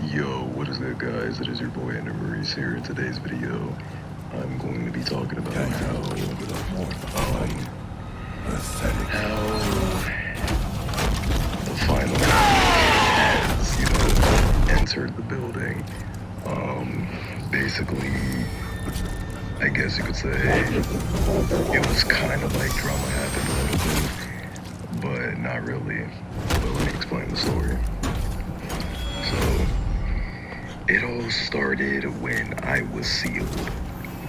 Yo, what is good, guys? It is your boy Andrew Maurice here. In today's video, I'm going to be talking about how the final has, entered the building. Basically, I guess you could say it was kind of like drama happened a little bit, but not really. But let me explain the story. So, it all started when I was sealed.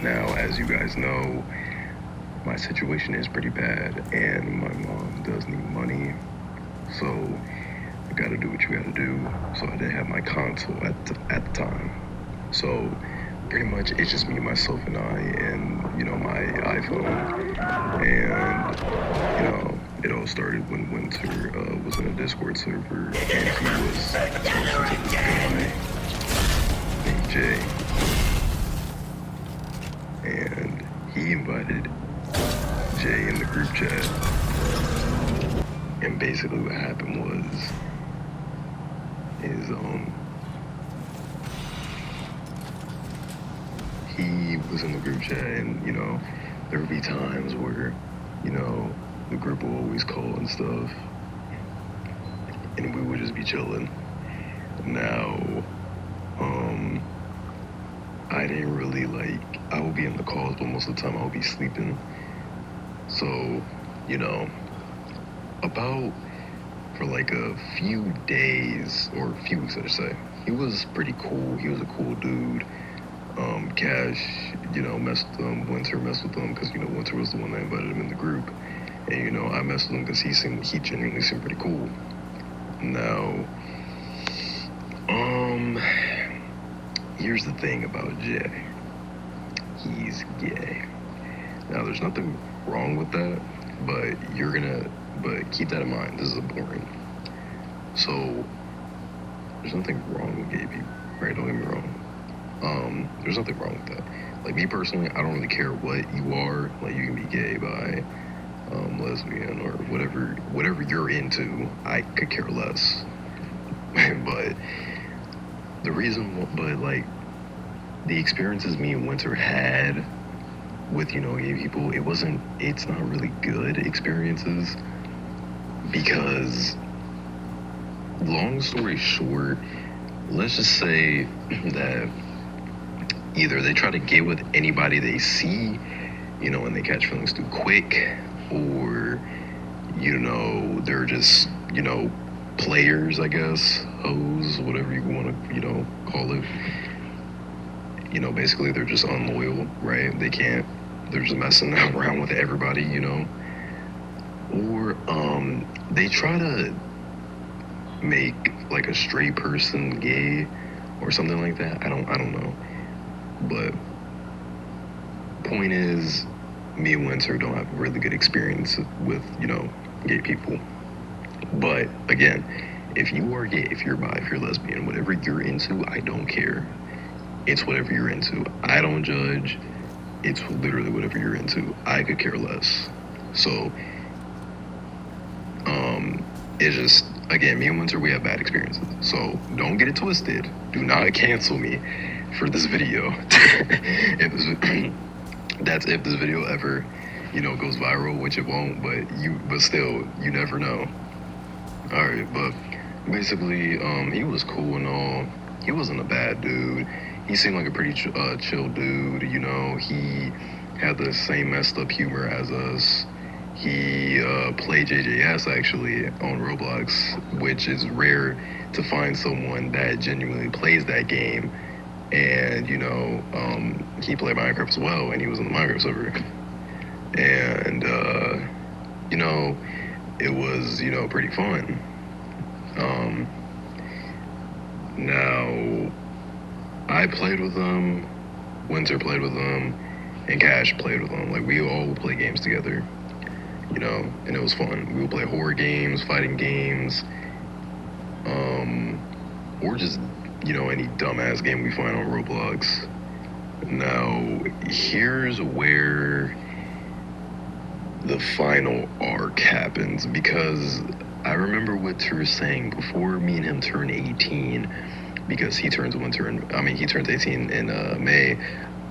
Now, as you guys know, my situation is pretty bad, and my mom does need money, so you gotta do what you gotta do. So I didn't have my console at the time. So pretty much it's just me, myself, and I, and my iPhone. And it all started when Winter was in a Discord server, and he was talking to this guy named Jay, and he invited Jay in the group chat. And basically what happened was he was in the group chat, and there would be times where the group will always call and stuff, and we would just be chilling. Now I didn't really I would be in the calls, but most of the time I would be sleeping. So about for like a few days or a few weeks, I should say, he was pretty cool. He was a cool dude. Cash, messed with him. Winter messed with him because Winter was the one that invited him in the group, and I messed with him because he genuinely seemed pretty cool. Now, here's the thing about Jay. He's gay. Now, there's nothing wrong with that, but keep that in mind. This is important. So, there's nothing wrong with gay people, right? Don't get me wrong. There's nothing wrong with that. Like, me personally, I don't really care what you are. Like, you can be gay, bi, lesbian, or whatever you're into. I could care less. But the experiences me and Winter had with, gay people, it's not really good experiences, because long story short, let's just say that either they try to get with anybody they see, and they catch feelings too quick, or, they're just, players, I guess, hoes, whatever you want to, call it. Basically they're just unloyal, right? They're just messing around with everybody, or, they try to make like a straight person gay or something like that. I don't know. But point is, me and Winter don't have really good experience with, gay people. But again, if you are gay, if you're bi, if you're lesbian, whatever you're into, I don't care. It's whatever you're into. I don't judge. It's literally whatever you're into. I could care less. So, it's just, again, me and Winter, we have bad experiences. So don't get it twisted. Do not cancel me for this video. if this video ever, goes viral, which it won't, but still, you never know. All right, but basically, he was cool and all. He wasn't a bad dude. He seemed like a pretty chill dude. He had the same messed up humor as us. He played JJS actually on Roblox, which is rare to find someone that genuinely plays that game. And he played Minecraft as well, and he was on the Minecraft server. And it was pretty fun. Now, I played with him, Winter played with him, and Cash played with him. Like, we all would play games together, and it was fun. We would play horror games, fighting games, or just, any dumbass game we find on Roblox. Now, here's where the final arc happens, because I remember what Tur was saying, before me and him turned 18, because he turns winter in, I mean, he turns 18 in May.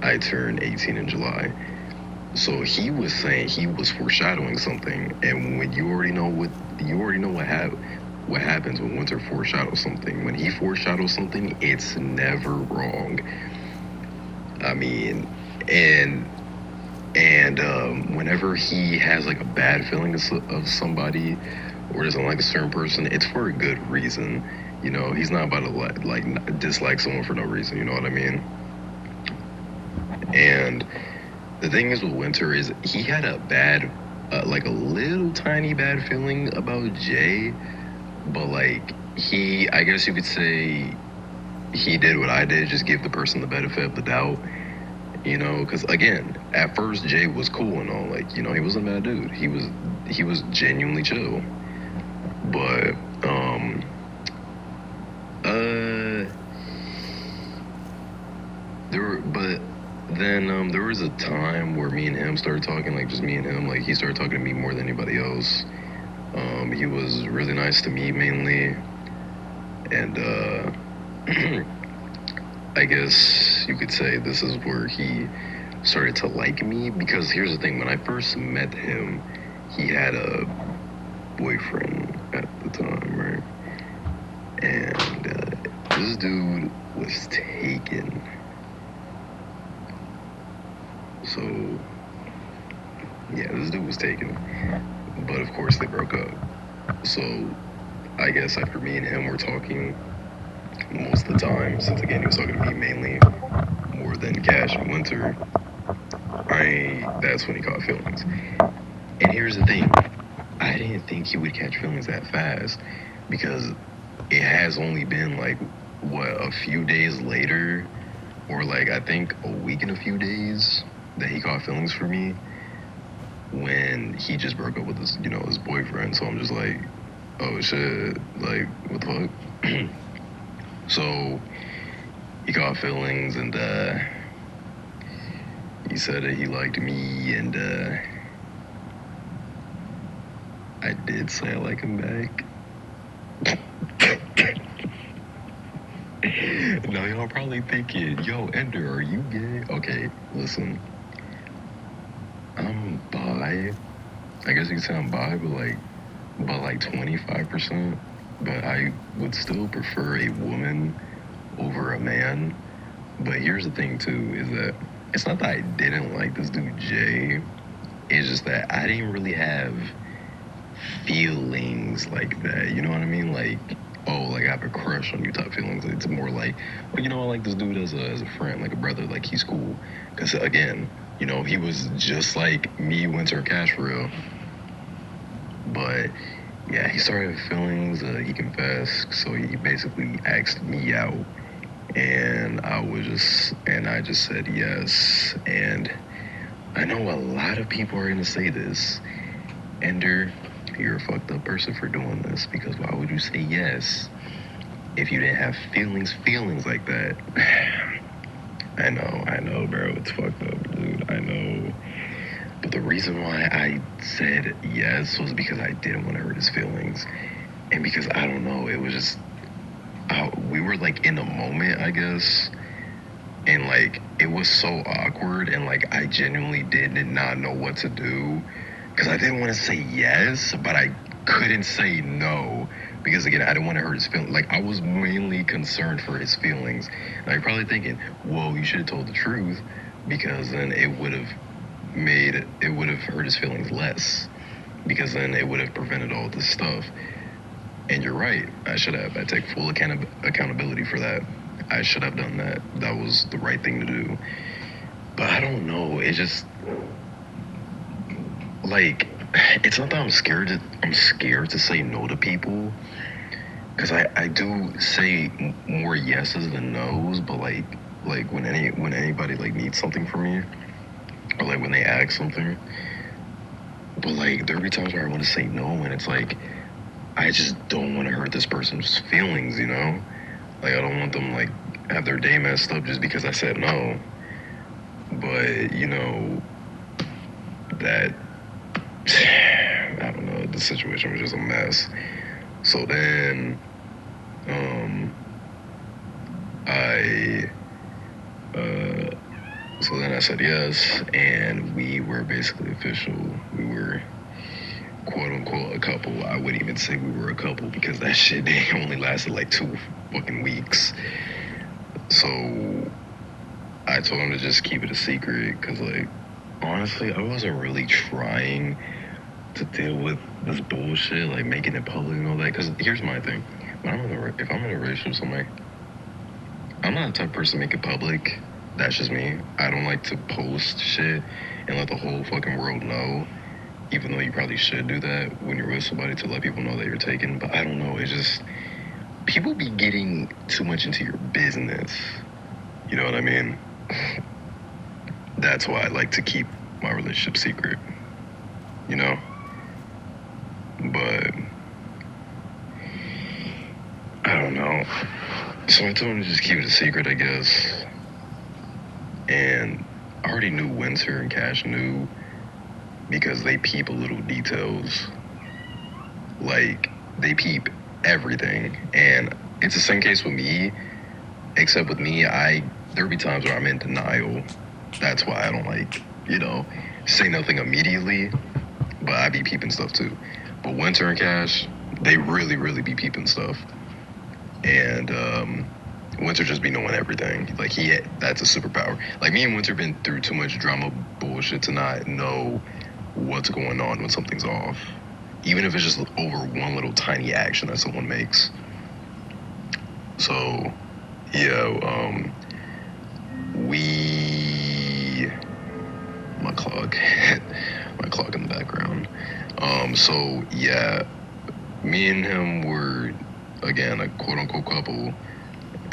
I turn 18 in July. So he was saying he was foreshadowing something, and when you already know what happens when winter foreshadows something. When he foreshadows something, it's never wrong. I mean, and whenever he has like a bad feeling of somebody or doesn't like a certain person, it's for a good reason. You know, he's not about to dislike someone for no reason. You know what I mean? And the thing is with Winter is he had a bad, like a little tiny bad feeling about Jay, but like I guess you could say he did what I did, just give the person the benefit of the doubt. You know, because again, at first Jay was cool and all, like, you know, he wasn't a bad dude. He was genuinely chill, but but then there was a time where me and him started talking, like just me and him. Like he started talking to me more than anybody else. He was really nice to me mainly, and I guess you could say this is where he started to like me, because here's the thing: when I first met him, he had a boyfriend at the time, right? And this dude was taken. So, yeah, this dude was taken. But of course, they broke up. So, I guess after me and him were talking most of the time, since again he was talking to me mainly more than Cash and Winter, that's when he caught feelings. And here's the thing: I didn't think he would catch feelings that fast, because it has only been like a few days later, or like I think a week and a few days, that he caught feelings for me, when he just broke up with his boyfriend. So I'm just like, oh shit, like what the fuck? So he caught feelings, and he said that he liked me, and I did say I like him back. Now y'all probably thinking, yo, Ender, are you gay? Okay, listen. I'm bi. I guess you could say I'm bi, but like 25%. But I would still prefer a woman over a man. But here's the thing too, is that it's not that I didn't like this dude Jay. It's just that I didn't really have feelings like that. You know what I mean? Like, oh, like I have a crush on you type feelings. It's more like, well, you know, I like this dude as a friend, like a brother. Like he's cool. Because again, you know, he was just like me, Winter, Cash for real. But yeah, he started with feelings. He confessed. So he basically asked me out, and I just said yes. And I know a lot of people are gonna say this, Ender, you're a fucked up person for doing this, because why would you say yes if you didn't have feelings like that? I know, bro, it's fucked up, dude, I know. But the reason why I said yes was because I didn't want to hurt his feelings. And because, I don't know, it was just, we were like in a moment, I guess. And like, it was so awkward, and like, I genuinely did not know what to do. Because I didn't want to say yes, but I couldn't say no. Because again, I didn't want to hurt his feelings. Like, I was mainly concerned for his feelings. And I'm probably thinking, well, you should have told the truth, because then it would have hurt his feelings less. Because then it would have prevented all this stuff. And you're right, I should have. I take full accountability for that. I should have done that. That was the right thing to do. But I don't know. It just, like, it's not that I'm scared to say no to people, because I do say more yeses than nos. But like when anybody like needs something from me, or like when they ask something. But like there be times where I want to say no, and it's like I just don't want to hurt this person's feelings, you know? Like I don't want them like have their day messed up just because I said no. But you know that, I don't know, the situation was just a mess. So then So then I said yes, and we were basically official. We were quote unquote a couple. I wouldn't even say we were a couple because that shit they only lasted like 2 fucking weeks. So I told him to just keep it a secret because, like, honestly, I wasn't really trying to deal with this bullshit, like making it public and all that. Because here's my thing: when if I'm in a relationship with somebody, I'm not the type of person to make it public. That's just me. I don't like to post shit and let the whole fucking world know. Even though you probably should do that when you're with somebody to let people know that you're taken. But I don't know. It's just people be getting too much into your business. You know what I mean? That's why I like to keep my relationship secret. You know? But I don't know. So I told him to just keep it a secret, I guess. And I already knew Winter and Cash knew because they peep little details. Like, they peep everything. And it's the same case with me, except with me, there'll be times where I'm in denial. That's why I don't like, say nothing immediately, but I be peeping stuff too. But Winter and Cash, they really, really be peeping stuff. And Winter just be knowing everything. Like, that's a superpower. Like, me and Winter been through too much drama bullshit to not know what's going on when something's off. Even if it's just over one little tiny action that someone makes. So, yeah, my clock in the background. So yeah, me and him were, again, a quote unquote couple.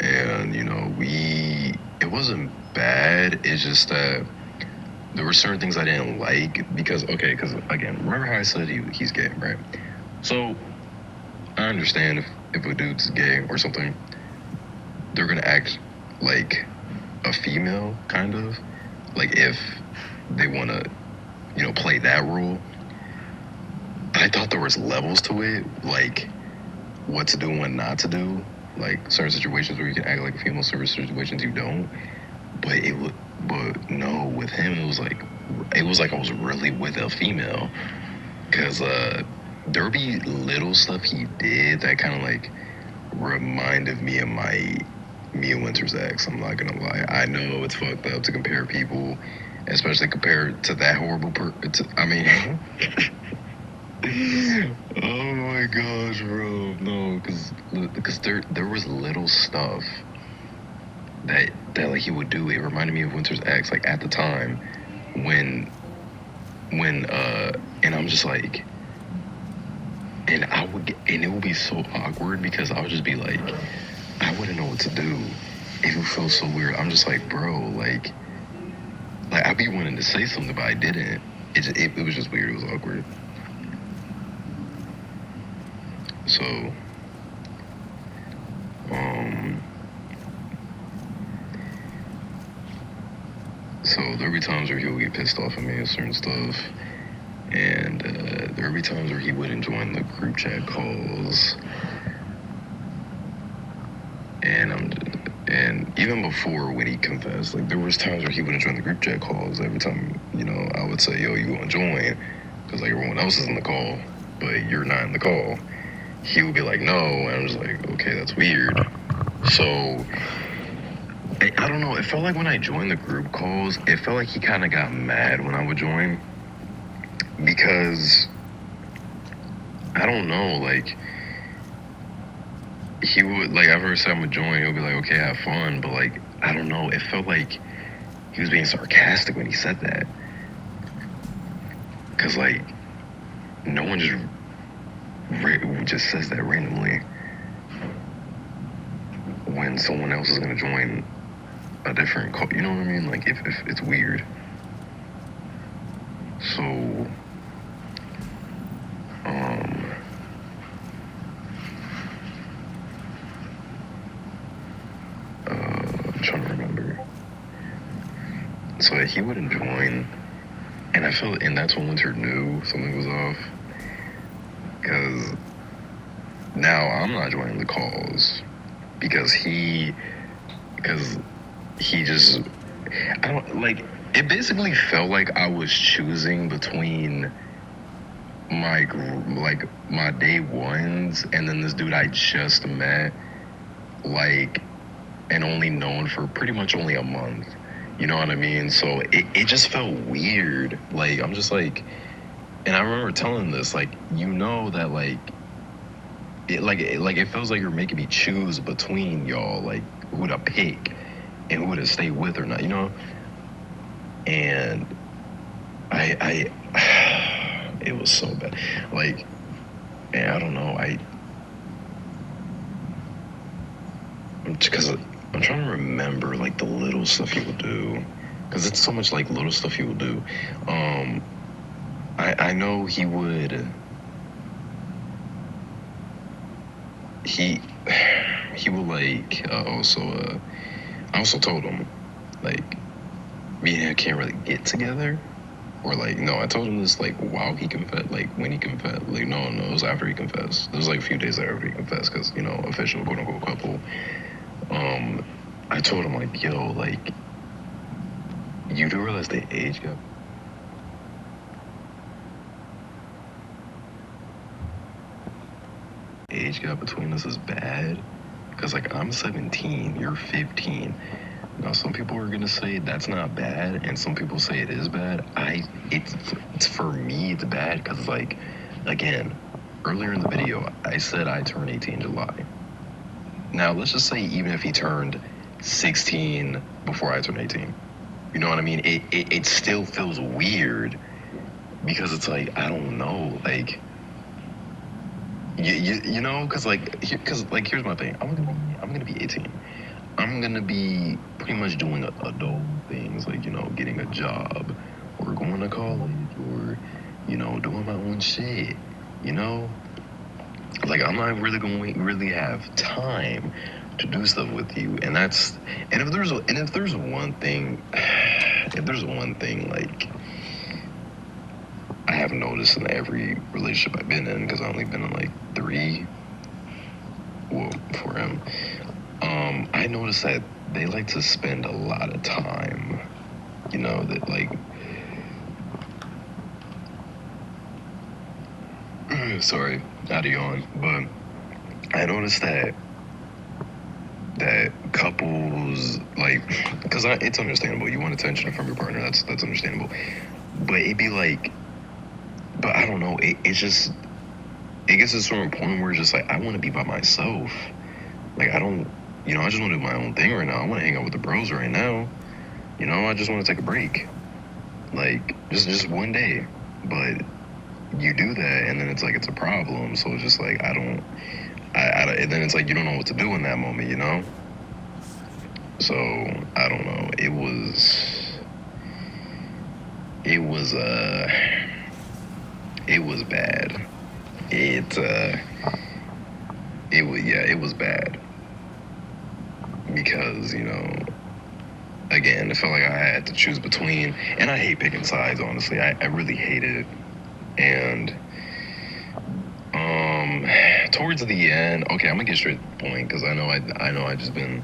And, it wasn't bad. It's just that there were certain things I didn't like because again, remember how I said he's gay, right? So I understand if a dude's gay or something, they're gonna act like a female, kind of. Like, if they wanna, play that role. But I thought there was levels to it, like what to do and what not to do. Like, certain situations where you can act like a female, certain situations you don't. But no, with him it was like I was really with a female, cause there be little stuff he did that kind of like reminded me of me and Winter's ex. I'm not gonna lie. I know it's fucked up to compare people, especially compared to that horrible oh my gosh, bro. No, because there was little stuff that like he would do. It reminded me of Winter's ex, like at the time when and I'm just like, and it would be so awkward because I would just be like, I wouldn't know what to do. It would feel so weird. I'm just like, bro, like I'd be wanting to say something, but I didn't. It was just weird. It was awkward. So, there would be times where he would get pissed off at me and certain stuff, and there would be times where he wouldn't join the group chat calls, and even before when he confessed, like there was times where he wouldn't join the group chat calls. Every time, I would say, "Yo, you want to join?" Because like everyone else is in the call, but you're not in the call. He would be like, no, and I'm just like, okay, that's weird. So, I don't know, it felt like when I joined the group calls, it felt like he kind of got mad when I would join, because, I don't know, like, he would, like, I've heard someone join, he'll be like, okay, have fun, but, like, I don't know, it felt like he was being sarcastic when he said that, because, like, no one just says that randomly when someone else is going to join a different call. You know what I mean? Like, if it's weird. So, I'm trying to remember. So he wouldn't join, and that's when Winter knew something was off. Because now I'm not joining the calls because he because he just, I don't, like, it basically felt like I was choosing between my day ones and then this dude I just met, like, and only known for pretty much only a month. You know what I mean? So it just felt weird. Like, I'm just like, and I remember telling this, like, you know that, like, it feels like you're making me choose between y'all, like, who to pick and who to stay with or not, you know? And it was so bad. Like, and I don't know, because I'm trying to remember, like, the little stuff he would do, because it's so much, like, little stuff he would do. I know he would, he would, like, I also told him, like, me and him can't really get together. Or, like, no, I told him this, like, while he confessed, like, when he confessed. Like, no, it was after he confessed. It was, like, a few days after he confessed, because, you know, official quote-unquote couple. I told him, like, yo, like, you do realize the age gap? Age gap between us is bad. Because, like, I'm 17, you're 15. Now, some people are gonna say that's not bad, and some people say it is bad. It's for me, it's bad because, like, again, earlier in the video, I said I turned 18 in July. Now, let's just say even if he turned 16 before I turned 18, you know what I mean? It still feels weird because it's like, I don't know, like, you know, because like, here's my thing. I'm gonna be 18. I'm gonna be pretty much doing adult things, like, you know, getting a job or going to college or, you know, doing my own shit, you know? Like, I'm not really going to really have time to do stuff with you. And if there's one thing, like, I have noticed in every relationship I've been in, because I've only been in, like, 3, well, for him, I noticed that they like to spend a lot of time, you know, that, like, sorry, out of yawn, but I noticed that couples, like, because it's understandable, you want attention from your partner, that's understandable, but it'd be like, but I don't know, it gets to a certain point where it's just like, I want to be by myself. Like, I don't, you know, I just want to do my own thing right now. I want to hang out with the bros right now. You know, I just want to take a break. Like, just one day. But you do that, and then it's like, it's a problem. So it's just like, and then it's like, you don't know what to do in that moment, you know? So, I don't know. It was bad. It was bad. Because, you know, again, it felt like I had to choose between, and I hate picking sides, honestly. I really hate it. And towards the end, okay, I'm gonna get straight to the point, because I know I just been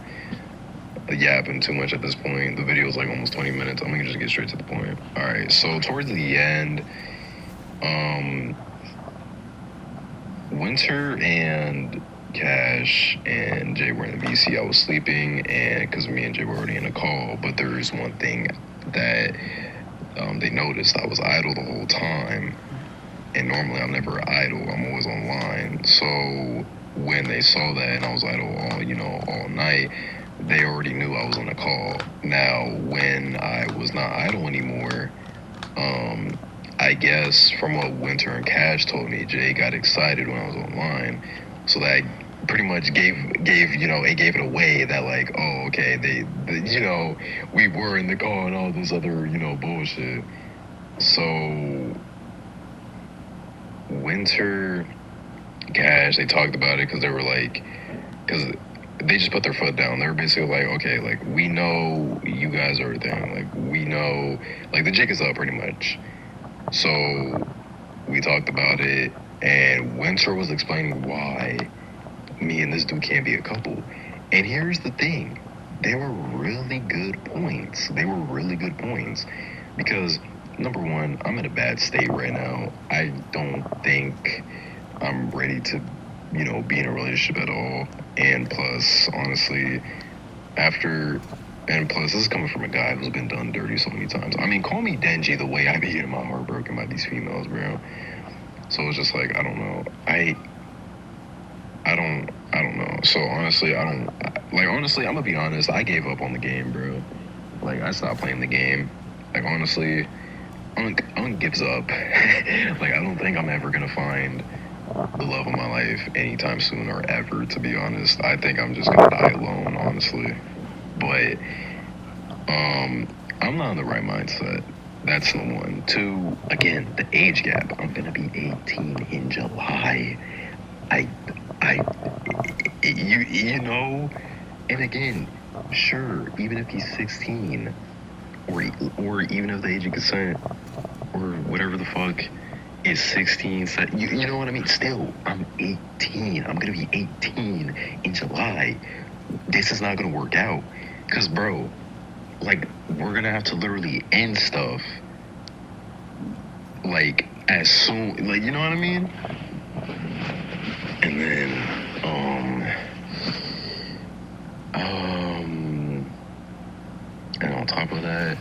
yapping too much at this point. The video is like almost 20 minutes. I'm gonna just get straight to the point. All right, so towards the end, Winter and Cash and Jay were in the VC. I was sleeping, and because me and Jay were already in a call, but there's one thing that they noticed. I was idle the whole time, and normally I'm never idle. I'm always online. So when they saw that and I was idle all night, they already knew I was on a call. Now, when I was not idle anymore, I guess from what Winter and Cash told me, Jay got excited when I was online. So that pretty much gave it away that, like, oh, okay, we were in the call and all this other, bullshit. So Winter, Cash, they talked about it because they were like, because they just put their foot down. They were basically like, okay, like, we know you guys are a thing. Like, we know, like, the jig is up pretty much. So we talked about it, and Winter was explaining why me and this dude can't be a couple. And here's the thing. they were really good points. They were really good points. Because, number one, I'm in a bad state right now. I don't think I'm ready to, be in a relationship at all. And plus, honestly, this is coming from a guy who's been done dirty so many times. I mean, call me dingy the way I be getting my heart broken by these females, bro. So it's just like, I don't know. I don't know. So honestly, I'm gonna be honest, I gave up on the game, bro. Like, I stopped playing the game. Like, honestly, I'm gives up. Like, I don't think I'm ever gonna find the love of my life anytime soon or ever, to be honest. I think I'm just gonna die alone, honestly. But, I'm not in the right mindset. That's the one. Two, again, the age gap. I'm gonna be 18 in July. And again, sure, even if he's 16, or even if the age of consent, or whatever the fuck is 16, you know what I mean? Still, I'm 18. I'm gonna be 18 in July. This is not gonna work out. Cause bro, like, we're gonna have to literally end stuff, like, as soon, like, you know what I mean? And then, and on top of that,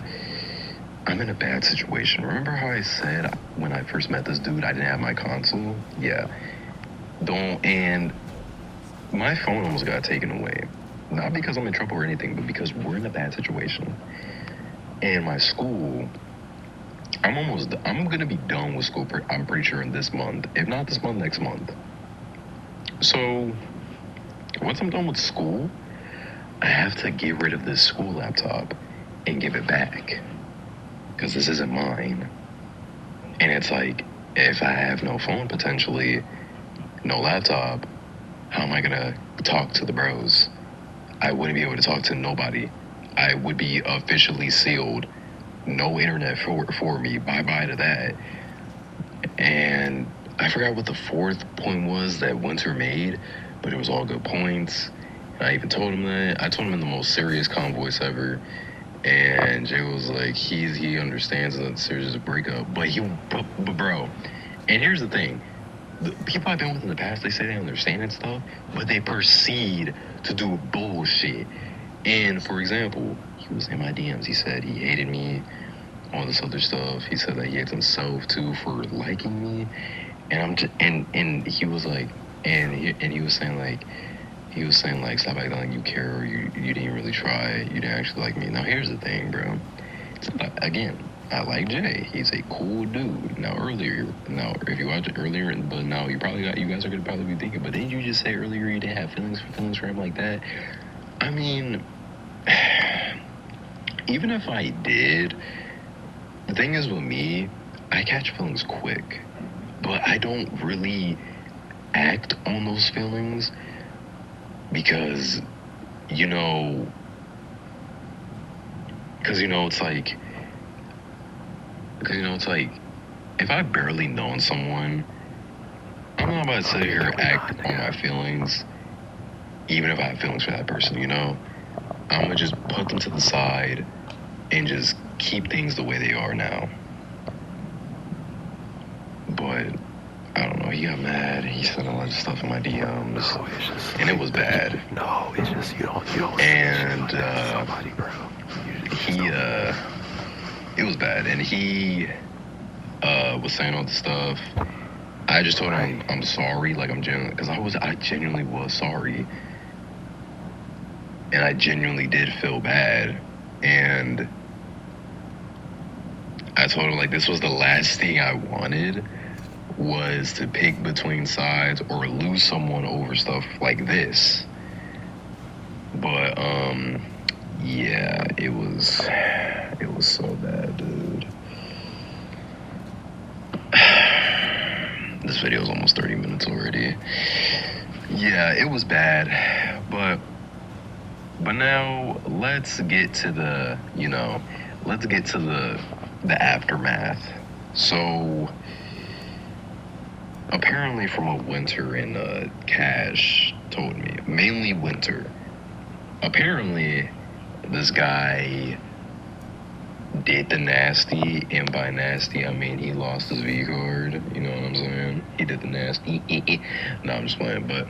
I'm in a bad situation. Remember how I said when I first met this dude, I didn't have my console? Yeah. And my phone almost got taken away. Not because I'm in trouble or anything, but because we're in a bad situation. And my school, I'm gonna be done with school, I'm pretty sure, in this month. If not this month, next month. So, once I'm done with school, I have to get rid of this school laptop and give it back. Because this isn't mine. And it's like, if I have no phone potentially, no laptop, how am I gonna talk to the bros? I wouldn't be able to talk to nobody. I would be officially sealed. No internet for me. Bye-bye to that. And I forgot what the fourth point was that Winter made, but it was all good points. And I even told him that. I told him in the most serious calm voice ever. And Jay was like, he understands that it's serious breakup. But bro, and here's the thing. The people I've been with in the past, they say they understand and stuff, but they proceed to do bullshit. And for example, he was in my DMs. He said he hated me, all this other stuff. He said that he hates himself too for liking me. And I'm just, and he was like, and he was saying like, stop acting like you care, or you didn't really try, you didn't actually like me. Now here's the thing, bro. Again, I like Jay. He's a cool dude. Now if you watch it earlier, but now you guys are gonna probably be thinking, but didn't you just say earlier you didn't have feelings for him like that? I mean, even if I did, the thing is with me, I catch feelings quick, but I don't really act on those feelings because, it's like, if I barely known someone, I'm not about to sit here and act on my feelings, even if I have feelings for that person, I'm gonna just put them to the side and just keep things the way they are now. But I don't know, he got mad. He said a lot of stuff in my DMs. No, it's just, and it was bad. No, it's just you don't and somebody, bro. It was bad. And he was saying all the stuff. I just told him I'm sorry, like I'm genuine, because I genuinely was sorry. And I genuinely did feel bad. And I told him, like, this was the last thing I wanted, was to pick between sides or lose someone over stuff like this. But yeah, it was so bad, dude. This video is almost 30 minutes already. Yeah, it was bad, but now let's get to the aftermath. So apparently, from what Winter and Cash told me, mainly Winter, apparently this guy did the nasty, and by nasty I mean he lost his V card. You know what I'm saying? He did the nasty. No, I'm just playing. But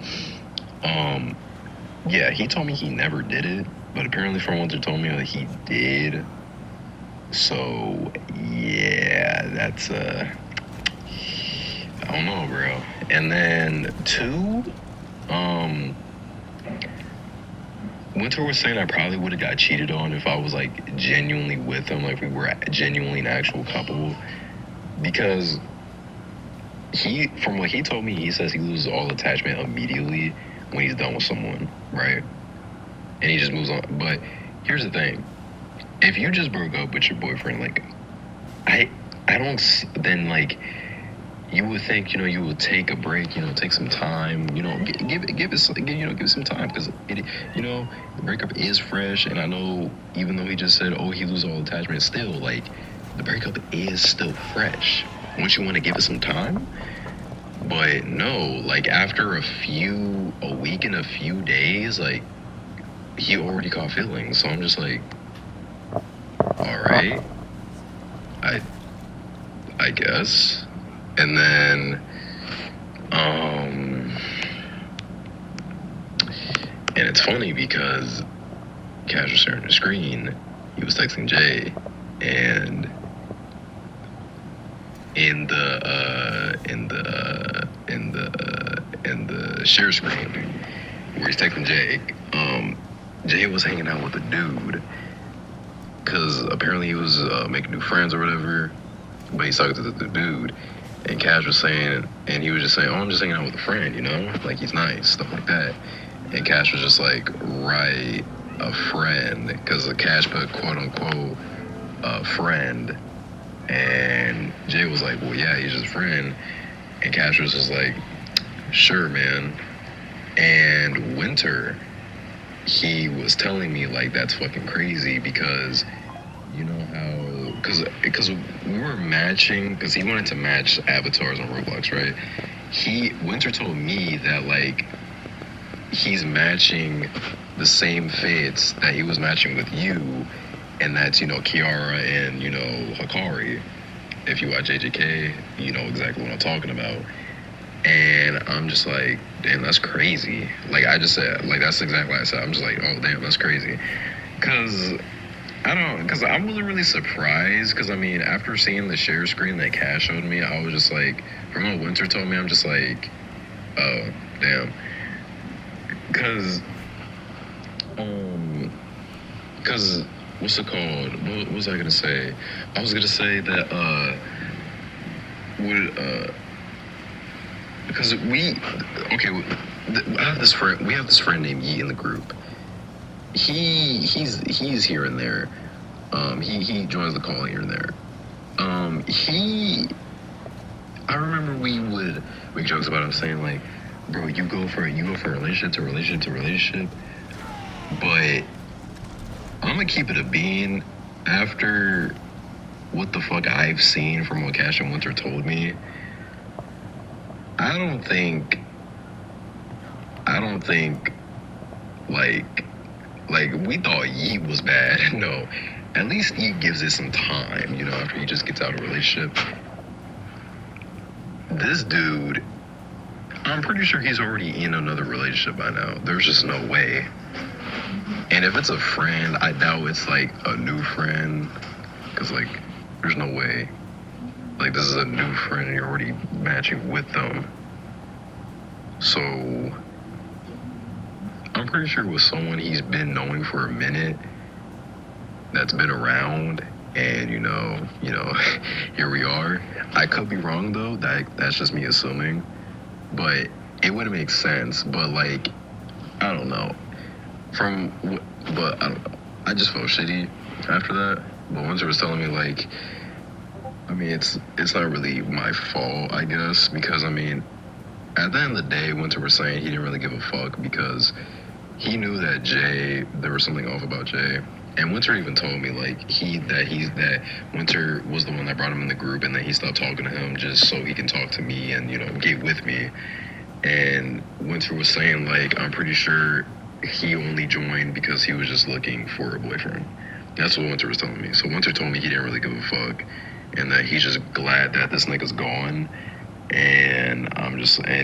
yeah, he told me he never did it, but apparently from what they told me that he did. So yeah, that's I don't know, bro. And then two, Winter was saying I probably would have got cheated on if I was like genuinely with him, like we were genuinely an actual couple, because from what he told me, he says he loses all attachment immediately when he's done with someone, right? And he just moves on. But here's the thing: if you just broke up with your boyfriend, like I don't, then like you would think, you would take a break, take some time, give it some time, because the breakup is fresh, and I know even though he just said, oh, he loses all attachment, still like the breakup is still fresh. Wouldn't you want to give it some time? But no, like after a week and a few days, like he already caught feelings, so I'm just like, all right, I guess. And then, and it's funny because Cash was sharing the screen, he was texting Jay, and in the share screen where he's texting Jay, Jay was hanging out with a dude, because apparently he was making new friends or whatever, but he's talking to the dude. And Cash was saying, and he was just saying, oh, I'm just hanging out with a friend, like he's nice, stuff like that. And Cash was just like, right, a friend, because the Cash put quote unquote a friend. And Jay was like, well, yeah, he's just a friend. And Cash was just like, sure, man. And Winter, he was telling me like that's fucking crazy, because you know how, because we were matching, because he wanted to match avatars on Roblox, right? Winter told me that like he's matching the same fits that he was matching with you, and that's Kiara and Hikari. If you watch AJK, you know exactly what I'm talking about. And I'm just like, damn, that's crazy. Like I just said, like that's exactly what I said. I'm just like, oh damn, that's crazy. Because I'm really surprised, because I mean, after seeing the share screen that Cash showed me, I was just like, from what Winter told me, I'm just like, oh, damn. Because, what's it called? What was I going to say? I was going to say that, because we have this friend named Yi in the group. He's here and there. He joins the call here and there. I remember we would make jokes about him saying like, bro, you go for relationship to relationship to relationship. But I'm gonna keep it a bean. After what the fuck I've seen from what Cash and Winter told me, I don't think like we thought Yi was bad. No, at least Yi gives it some time, after he just gets out of a relationship. This dude, I'm pretty sure he's already in another relationship by now. There's just no way. And if it's a friend, I doubt it's like a new friend, because like there's no way. Like this is a new friend and you're already matching with them. So I'm pretty sure it was someone he's been knowing for a minute, that's been around, and here we are. I could be wrong though. That's just me assuming, but it wouldn't make sense. But like, I don't know. But I don't know. I just felt shitty after that. But Winter was telling me like, I mean, it's not really my fault, I guess, because I mean, at the end of the day, Winter was saying he didn't really give a fuck because he knew that there was something off about Jay. And Winter even told me like that Winter was the one that brought him in the group, and that he stopped talking to him just so he can talk to me and get with me. And Winter was saying like, I'm pretty sure he only joined because he was just looking for a boyfriend. That's what Winter was telling me. So Winter told me he didn't really give a fuck, and that he's just glad that this nigga's gone. And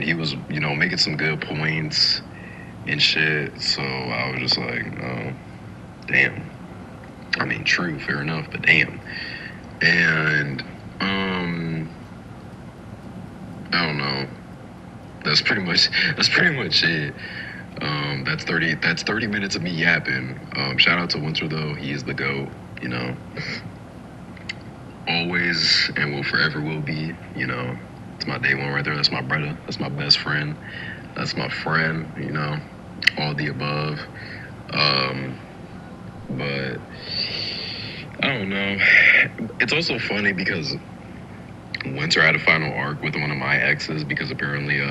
he was, making some good points and shit. So I was just like, oh, damn. I mean, true, fair enough, but damn. And I don't know. That's pretty much it. That's 30 minutes of me yapping. Shout out to Winter though. He is the GOAT, Always and will forever will be, It's my day one right there. That's my brother. That's my best friend. That's my friend, all the above. But I don't know. It's also funny because Winter had a final arc with one of my exes because apparently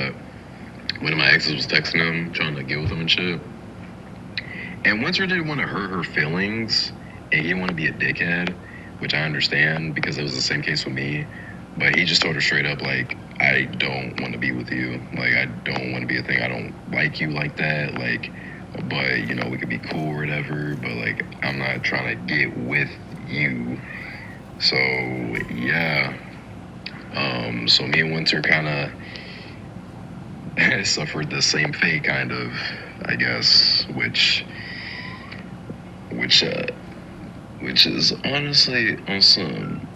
one of my exes was texting him, trying to get with him and shit. And Winter didn't want to hurt her feelings, and he didn't want to be a dickhead, which I understand because it was the same case with me. But he just told her straight up, like, I don't want to be with you. Like, I don't want to be a thing. I don't like you like that. Like, but, we could be cool or whatever. But, like, I'm not trying to get with you. So, yeah. So me and Winter kind of suffered the same fate, kind of, I guess, which is honestly on some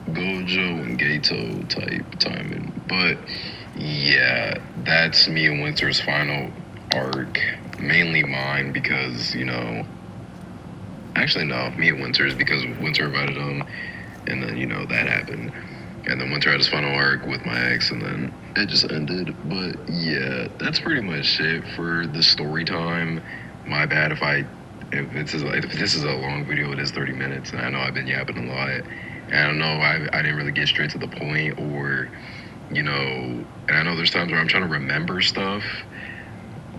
Gojo and Gato type timing. But yeah, that's me and Winter's final arc. Mainly mine because, actually no, me and Winter's because Winter invited him, and then, that happened. And then Winter had his final arc with my ex, and then it just ended. But yeah, that's pretty much it for the story time. My bad if this is a long video. It is 30 minutes, and I know I've been yapping a lot. And I don't know, I didn't really get straight to the point, or, and I know there's times where I'm trying to remember stuff,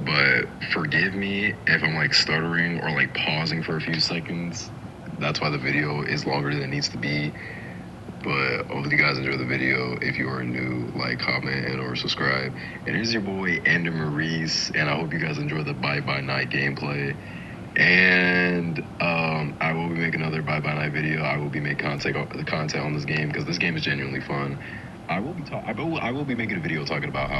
but forgive me if I'm like stuttering or like pausing for a few seconds. That's why the video is longer than it needs to be. But hopefully you guys enjoy the video. If you are new, like, comment, and or subscribe. And here's your boy, Ender Maurice, and I hope you guys enjoy the Bye Bye Night gameplay. And I will be making another Bye Bye Night video. I will be making content on this game because this game is genuinely fun. I will be making a video talking about how